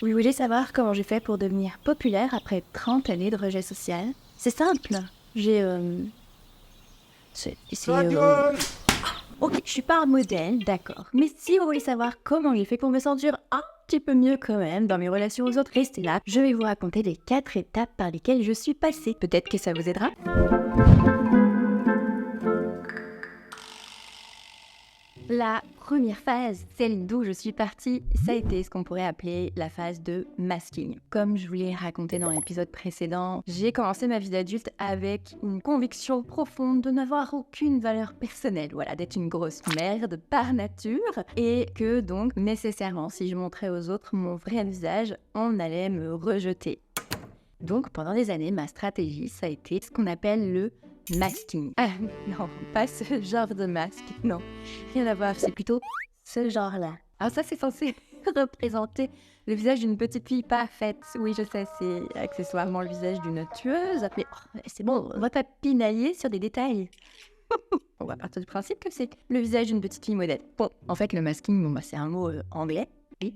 Vous voulez savoir comment j'ai fait pour devenir populaire après 30 années de rejet social? C'est simple. Ok, je suis pas un modèle, d'accord. Mais si vous voulez savoir comment j'ai fait pour me sentir un petit peu mieux quand même dans mes relations aux autres, restez là. Je vais vous raconter les 4 étapes par lesquelles je suis passée. Peut-être que ça vous aidera. La première phase, celle d'où je suis partie, ça a été ce qu'on pourrait appeler la phase de masking. Comme je vous l'ai raconté dans l'épisode précédent, j'ai commencé ma vie d'adulte avec une conviction profonde de n'avoir aucune valeur personnelle, voilà, d'être une grosse merde par nature, et que donc nécessairement, si je montrais aux autres mon vrai visage, on allait me rejeter. Donc pendant des années, ma stratégie, ça a été ce qu'on appelle le masking. Ah non, pas ce genre de masque, non. Rien à voir, c'est plutôt ce genre-là. Alors ça, c'est censé représenter le visage d'une petite fille parfaite. Oui, je sais, c'est accessoirement le visage d'une tueuse. Mais c'est bon, on va pas pinailler sur des détails. On va partir du principe que c'est le visage d'une petite fille modèle. Bon, en fait, le masking, c'est un mot anglais. Oui.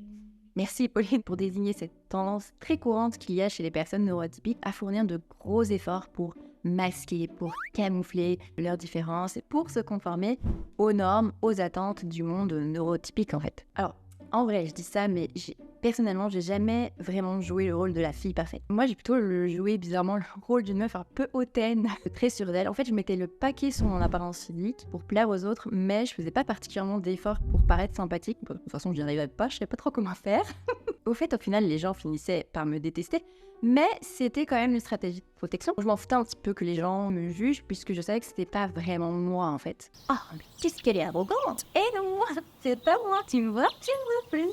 Merci Pauline pour désigner cette tendance très courante qu'il y a chez les personnes neurotypiques à fournir de gros efforts pour masquer, pour camoufler leurs différences et pour se conformer aux normes, aux attentes du monde neurotypique en fait. Alors, en vrai, je dis ça, mais personnellement, j'ai jamais vraiment joué le rôle de la fille parfaite. Moi, j'ai plutôt joué bizarrement le rôle d'une meuf un peu hautaine, très sûre d'elle. En fait, je mettais le paquet sur mon apparence physique pour plaire aux autres, mais je faisais pas particulièrement d'efforts pour paraître sympathique. De toute façon, j'y arrivais pas, je savais pas trop comment faire. Au final, les gens finissaient par me détester, mais c'était quand même une stratégie de protection. Je m'en foutais un petit peu que les gens me jugent, puisque je savais que c'était pas vraiment moi, en fait. Oh, mais qu'est-ce qu'elle est arrogante! Et non, c'est pas moi, tu me vois plus.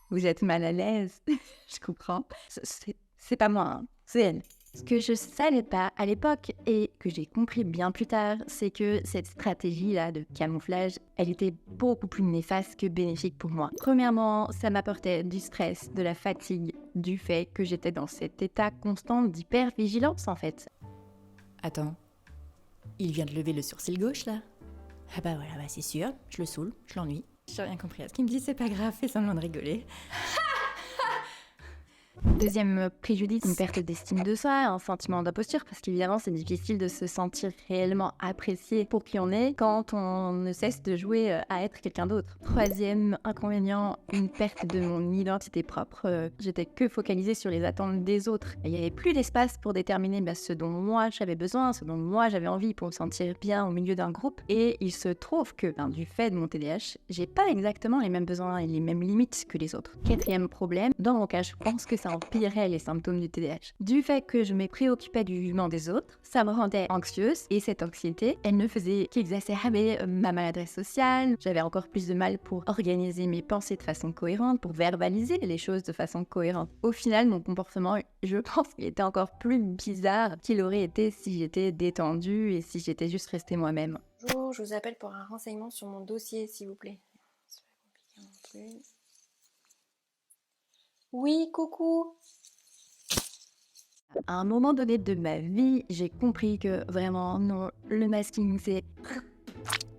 Vous êtes mal à l'aise, je comprends. C'est pas moi, hein. C'est elle. Ce que je savais pas à l'époque et que j'ai compris bien plus tard, c'est que cette stratégie-là de camouflage, elle était beaucoup plus néfaste que bénéfique pour moi. Premièrement, ça m'apportait du stress, de la fatigue, du fait que j'étais dans cet état constant d'hypervigilance en fait. Attends, il vient de lever le sourcil gauche là? Ah bah voilà, c'est sûr, je le saoule, je l'ennuie. J'ai rien compris à ce qu'il me dit, c'est pas grave, fais semblant de rigoler. Deuxième préjudice, une perte d'estime de soi, un sentiment d'imposture, parce qu'évidemment c'est difficile de se sentir réellement apprécié pour qui on est quand on ne cesse de jouer à être quelqu'un d'autre. Troisième inconvénient, une perte de mon identité propre. J'étais que focalisée sur les attentes des autres. Il n'y avait plus d'espace pour déterminer ce dont moi j'avais besoin, ce dont moi j'avais envie pour me sentir bien au milieu d'un groupe. Et il se trouve que, du fait de mon TDAH, j'ai pas exactement les mêmes besoins et les mêmes limites que les autres. Quatrième problème, dans mon cas, je pense que ça empirait les symptômes du TDAH. Du fait que je me préoccupais du jugement des autres, ça me rendait anxieuse et cette anxiété, elle ne faisait qu'exacerber ma maladresse sociale. J'avais encore plus de mal pour organiser mes pensées de façon cohérente, pour verbaliser les choses de façon cohérente. Au final, mon comportement, je pense qu'il était encore plus bizarre qu'il aurait été si j'étais détendue et si j'étais juste restée moi-même. Bonjour, je vous appelle pour un renseignement sur mon dossier, s'il vous plaît. C'est pas compliqué non plus. Oui, coucou. À un moment donné de ma vie, j'ai compris que vraiment, non, le masking, c'est...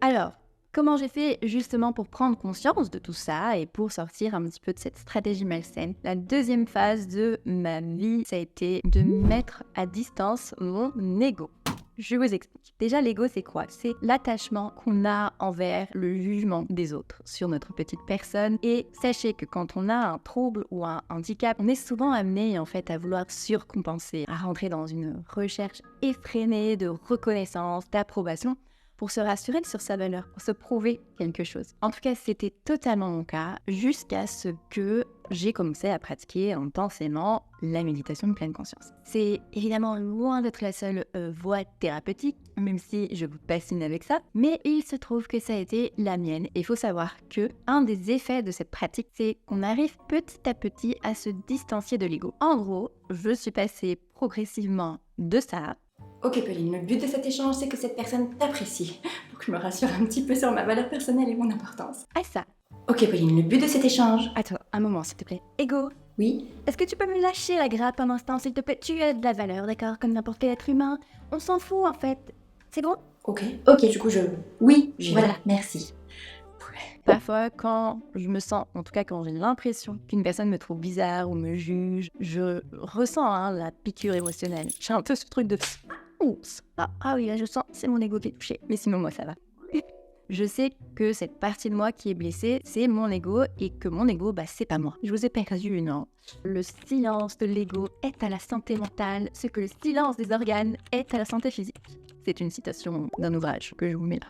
Alors, comment j'ai fait justement pour prendre conscience de tout ça et pour sortir un petit peu de cette stratégie malsaine? La deuxième phase de ma vie, ça a été de mettre à distance mon ego. Je vous explique. Déjà, l'ego, c'est quoi? C'est l'attachement qu'on a envers le jugement des autres sur notre petite personne. Et sachez que quand on a un trouble ou un handicap, on est souvent amené en fait à vouloir surcompenser, à rentrer dans une recherche effrénée de reconnaissance, d'approbation, pour se rassurer sur sa valeur, pour se prouver quelque chose. En tout cas, c'était totalement mon cas, jusqu'à ce que j'ai commencé à pratiquer intensément la méditation de pleine conscience. C'est évidemment loin d'être la seule voie thérapeutique, même si je vous bassine avec ça, mais il se trouve que ça a été la mienne. Et il faut savoir que un des effets de cette pratique, c'est qu'on arrive petit à petit à se distancier de l'ego. En gros, je suis passée progressivement de ça. Ok Pauline, le but de cet échange, c'est que cette personne t'apprécie, pour que je me rassure un petit peu sur ma valeur personnelle et mon importance. À ça. Ok Pauline, le but de cet échange... Attends, un moment s'il te plaît. Ego, Oui? est-ce que tu peux me lâcher la grappe un instant s'il te plaît? Tu as de la valeur, d'accord, comme n'importe quel être humain. On s'en fout en fait. C'est bon? Ok, du coup Oui, voilà, merci. Paf, parfois, quand je me sens, en tout cas quand j'ai l'impression qu'une personne me trouve bizarre ou me juge, je ressens la piqûre émotionnelle. J'ai un peu ce truc de oups, ah oui, là je sens, c'est mon ego qui est touché. Mais sinon, moi ça va. Je sais que cette partie de moi qui est blessée, c'est mon ego et que mon ego, c'est pas moi. Je vous ai perdu, non. Le silence de l'ego est à la santé mentale, ce que le silence des organes est à la santé physique. C'est une citation d'un ouvrage que je vous mets là.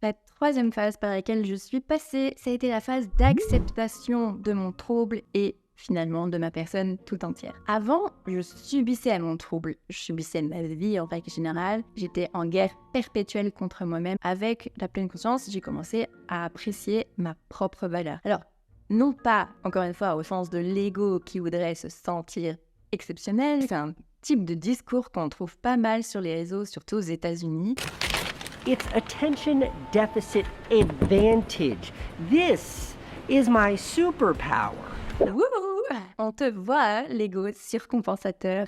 La troisième phase par laquelle je suis passée, ça a été la phase d'acceptation de mon trouble et finalement de ma personne tout entière. Avant, je subissais mon trouble, je subissais ma vie en règle générale, j'étais en guerre perpétuelle contre moi-même. Avec la pleine conscience, j'ai commencé à apprécier ma propre valeur. Alors, non pas, encore une fois, au sens de l'ego qui voudrait se sentir exceptionnel, c'est un type de discours qu'on trouve pas mal sur les réseaux, surtout aux États-Unis. It's attention deficit advantage. This is my superpower. Wouhou! On te voit, l'ego surcompensateur.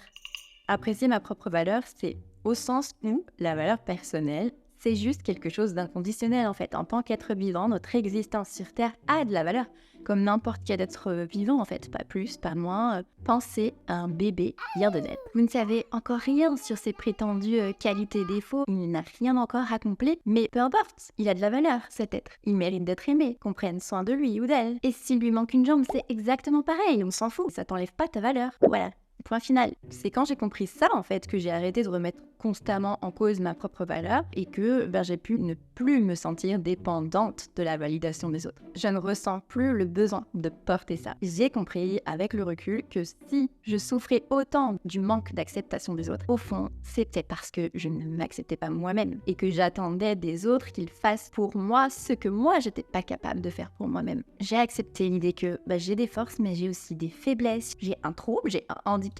Apprécier ma propre valeur, c'est au sens où la valeur personnelle, c'est juste quelque chose d'inconditionnel en fait. En tant qu'être vivant, notre existence sur Terre a de la valeur, comme n'importe quel être vivant en fait, pas plus, pas moins. Pensez à un bébé vient de naître. Vous ne savez encore rien sur ses prétendues qualités et défauts, il n'a rien encore accompli, mais peu importe, il a de la valeur cet être. Il mérite d'être aimé, qu'on prenne soin de lui ou d'elle. Et s'il lui manque une jambe, c'est exactement pareil, on s'en fout, ça t'enlève pas ta valeur. Voilà. Point final. C'est quand j'ai compris ça, en fait, que j'ai arrêté de remettre constamment en cause ma propre valeur et que j'ai pu ne plus me sentir dépendante de la validation des autres. Je ne ressens plus le besoin de porter ça. J'ai compris, avec le recul, que si je souffrais autant du manque d'acceptation des autres, au fond, c'était parce que je ne m'acceptais pas moi-même et que j'attendais des autres qu'ils fassent pour moi ce que moi, j'étais pas capable de faire pour moi-même. J'ai accepté l'idée que j'ai des forces, mais j'ai aussi des faiblesses. J'ai un trouble, j'ai un handicap.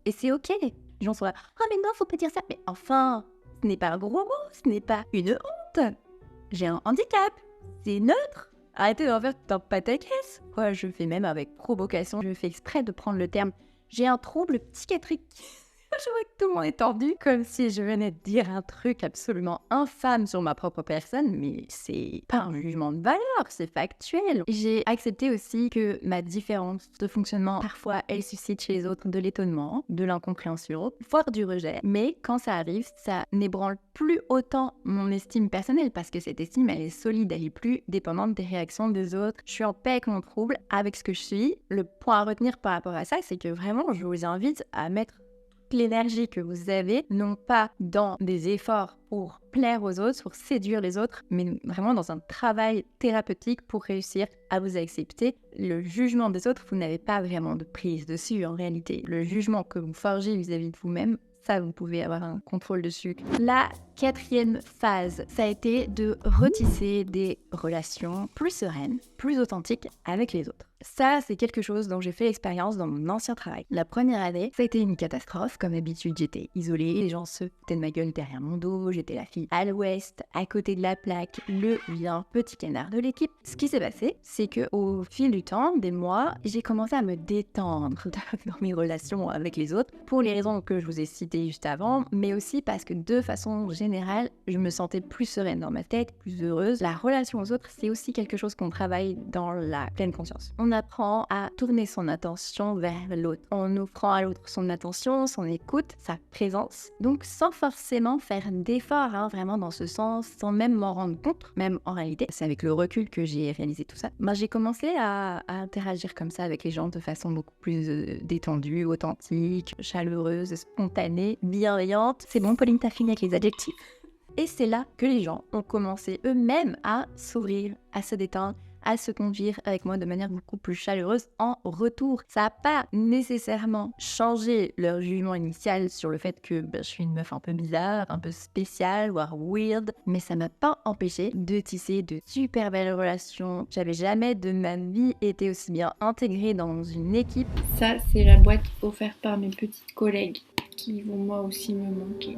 Et c'est ok. Les gens sont là, oh mais non, faut pas dire ça. Mais enfin, ce n'est pas un gros mot, ce n'est pas une honte. J'ai un handicap, c'est neutre. Arrêtez d'en faire tout un pataquès. Ouais, je fais même avec provocation, je fais exprès de prendre le terme. J'ai un trouble psychiatrique. Je vois que tout le monde est tendu, comme si je venais de dire un truc absolument infâme sur ma propre personne, mais c'est pas un jugement de valeur, c'est factuel. J'ai accepté aussi que ma différence de fonctionnement, parfois, elle suscite chez les autres de l'étonnement, de l'incompréhension, voire du rejet, mais quand ça arrive, ça n'ébranle plus autant mon estime personnelle, parce que cette estime, elle est solide, elle est plus dépendante des réactions des autres. Je suis en paix avec mon trouble, avec ce que je suis. Le point à retenir par rapport à ça, c'est que vraiment, je vous invite à mettre l'énergie que vous avez, non pas dans des efforts pour plaire aux autres, pour séduire les autres, mais vraiment dans un travail thérapeutique pour réussir à vous accepter. Le jugement des autres, vous n'avez pas vraiment de prise dessus en réalité. Le jugement que vous forgez vis-à-vis de vous-même, ça, vous pouvez avoir un contrôle dessus. La quatrième phase, ça a été de retisser des relations plus sereines, plus authentiques avec les autres. Ça, c'est quelque chose dont j'ai fait l'expérience dans mon ancien travail. La première année, ça a été une catastrophe. Comme d'habitude, j'étais isolée, les gens se foutaient de ma gueule derrière mon dos, j'étais la fille à l'ouest, à côté de la plaque, le vilain petit canard de l'équipe. Ce qui s'est passé, c'est que au fil du temps, des mois, j'ai commencé à me détendre dans mes relations avec les autres, pour les raisons que je vous ai citées juste avant, mais aussi parce que de façon générale, je me sentais plus sereine dans ma tête, plus heureuse. La relation aux autres, c'est aussi quelque chose qu'on travaille dans la pleine conscience. On apprend à tourner son attention vers l'autre, en offrant à l'autre son attention, son écoute, sa présence. Donc sans forcément faire d'efforts, vraiment dans ce sens, sans même m'en rendre compte, même en réalité, c'est avec le recul que j'ai réalisé tout ça. J'ai commencé à interagir comme ça avec les gens de façon beaucoup plus détendue, authentique, chaleureuse, spontanée, bienveillante. C'est bon, Pauline, t'as fini avec les adjectifs? Et c'est là que les gens ont commencé eux-mêmes à s'ouvrir, à se détendre, à se conduire avec moi de manière beaucoup plus chaleureuse en retour. Ça n'a pas nécessairement changé leur jugement initial sur le fait que je suis une meuf un peu bizarre, un peu spéciale, voire weird, mais ça m'a pas empêché de tisser de super belles relations. J'avais jamais de ma vie été aussi bien intégrée dans une équipe. Ça, c'est la boîte offerte par mes petites collègues qui vont moi aussi me manquer.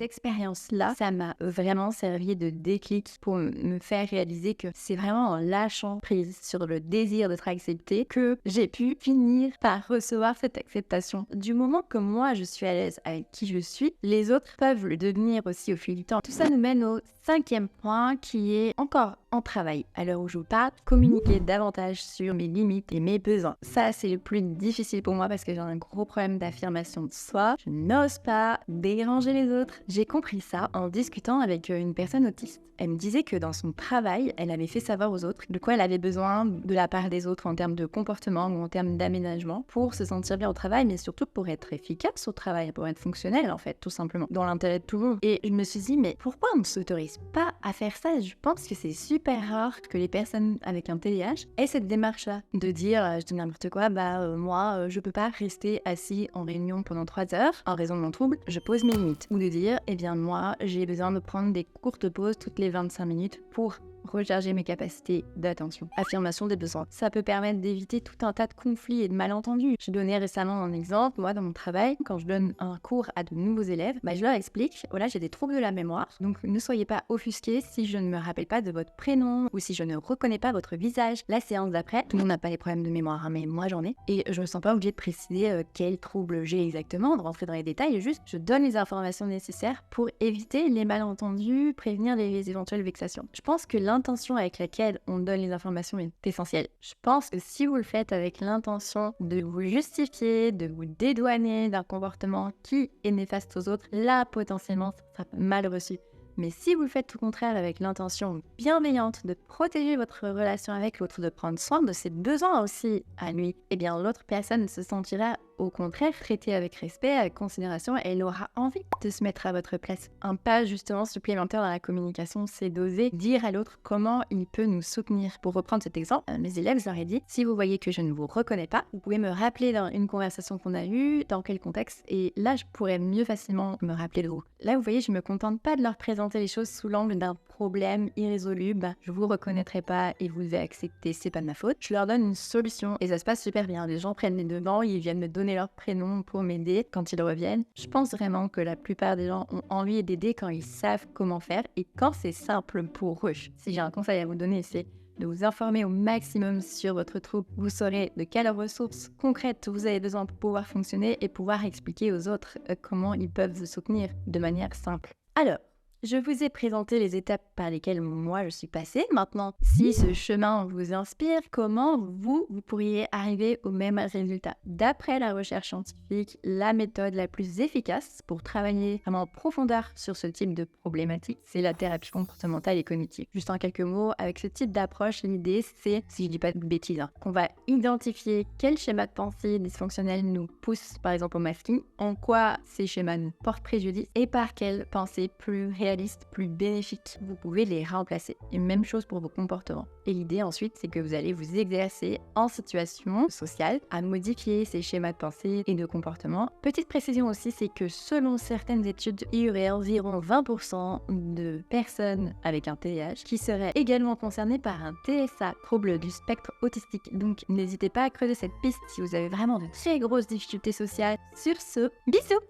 expérience-là, ça m'a vraiment servi de déclic pour me faire réaliser que c'est vraiment en lâchant prise sur le désir d'être accepté que j'ai pu finir par recevoir cette acceptation. Du moment que moi je suis à l'aise avec qui je suis, les autres peuvent le devenir aussi au fil du temps. Tout ça nous mène au 5e point qui est encore en travail. À l'heure où je vous parle, communiquer davantage sur mes limites et mes besoins. Ça, c'est le plus difficile pour moi parce que j'ai un gros problème d'affirmation de soi. Je n'ose pas déranger les autres. J'ai compris ça en discutant avec une personne autiste. Elle me disait que dans son travail, elle avait fait savoir aux autres de quoi elle avait besoin de la part des autres en termes de comportement ou en termes d'aménagement pour se sentir bien au travail, mais surtout pour être efficace au travail, pour être fonctionnel en fait, tout simplement, dans l'intérêt de tout le monde. Et je me suis dit, mais pourquoi on ne s'autorise pas à faire ça? Je pense que c'est super rare que les personnes avec un TDAH aient cette démarche-là, de dire, je dis n'importe quoi, moi, je peux pas rester assis en réunion pendant 3 heures en raison de mon trouble, je pose mes limites. Ou de dire, moi, j'ai besoin de prendre des courtes pauses toutes les 25 minutes pour recharger mes capacités d'attention. Affirmation des besoins. Ça peut permettre d'éviter tout un tas de conflits et de malentendus. Je donnais récemment un exemple, moi dans mon travail, quand je donne un cours à de nouveaux élèves, je leur explique, voilà, j'ai des troubles de la mémoire, donc ne soyez pas offusqués si je ne me rappelle pas de votre prénom ou si je ne reconnais pas votre visage. La séance d'après, tout le monde n'a pas les problèmes de mémoire, mais moi j'en ai, et je me sens pas obligée de préciser quel trouble j'ai exactement, de rentrer dans les détails, juste je donne les informations nécessaires pour éviter les malentendus, prévenir les éventuelles vexations. Je pense que l'intention avec laquelle on donne les informations est essentielle. Je pense que si vous le faites avec l'intention de vous justifier, de vous dédouaner d'un comportement qui est néfaste aux autres, là, potentiellement, ça sera mal reçu. Mais si vous le faites tout contraire avec l'intention bienveillante de protéger votre relation avec l'autre, de prendre soin de ses besoins aussi à lui, l'autre personne se sentira au contraire traitée avec respect, avec considération, et elle aura envie de se mettre à votre place. Un pas justement supplémentaire dans la communication, c'est d'oser dire à l'autre comment il peut nous soutenir. Pour reprendre cet exemple, mes élèves, je leur ai dit, si vous voyez que je ne vous reconnais pas, vous pouvez me rappeler dans une conversation qu'on a eue, dans quel contexte, et là je pourrais mieux facilement me rappeler de vous. Là vous voyez, je me contente pas de leur présenter les choses sous l'angle d'un problème irrésolu, je vous reconnaîtrai pas et vous devez accepter, c'est pas de ma faute. Je leur donne une solution et ça se passe super bien. Les gens prennent les devants, ils viennent me donner leur prénom pour m'aider quand ils reviennent. Je pense vraiment que la plupart des gens ont envie d'aider quand ils savent comment faire et quand c'est simple pour eux. Si j'ai un conseil à vous donner, c'est de vous informer au maximum sur votre trouble. Vous saurez de quelles ressources concrètes vous avez besoin pour pouvoir fonctionner et pouvoir expliquer aux autres comment ils peuvent vous soutenir de manière simple. Alors, je vous ai présenté les étapes par lesquelles moi je suis passée. Maintenant, si ce chemin vous inspire, comment vous pourriez arriver au même résultat? D'après la recherche scientifique, la méthode la plus efficace pour travailler vraiment en profondeur sur ce type de problématique, c'est la thérapie comportementale et cognitive. Juste en quelques mots, avec ce type d'approche, l'idée c'est, si je dis pas de bêtises, qu'on va identifier quel schéma de pensée dysfonctionnel nous pousse par exemple au masking, en quoi ces schémas nous portent préjudice et par quelle pensée plus réaliste, plus bénéfiques, vous pouvez les remplacer. Et même chose pour vos comportements. Et l'idée ensuite, c'est que vous allez vous exercer en situation sociale à modifier ces schémas de pensée et de comportement. Petite précision aussi, c'est que selon certaines études, il y aurait environ 20% de personnes avec un TDAH qui seraient également concernées par un TSA, trouble du spectre autistique. Donc n'hésitez pas à creuser cette piste si vous avez vraiment de très grosses difficultés sociales. Sur ce, bisous!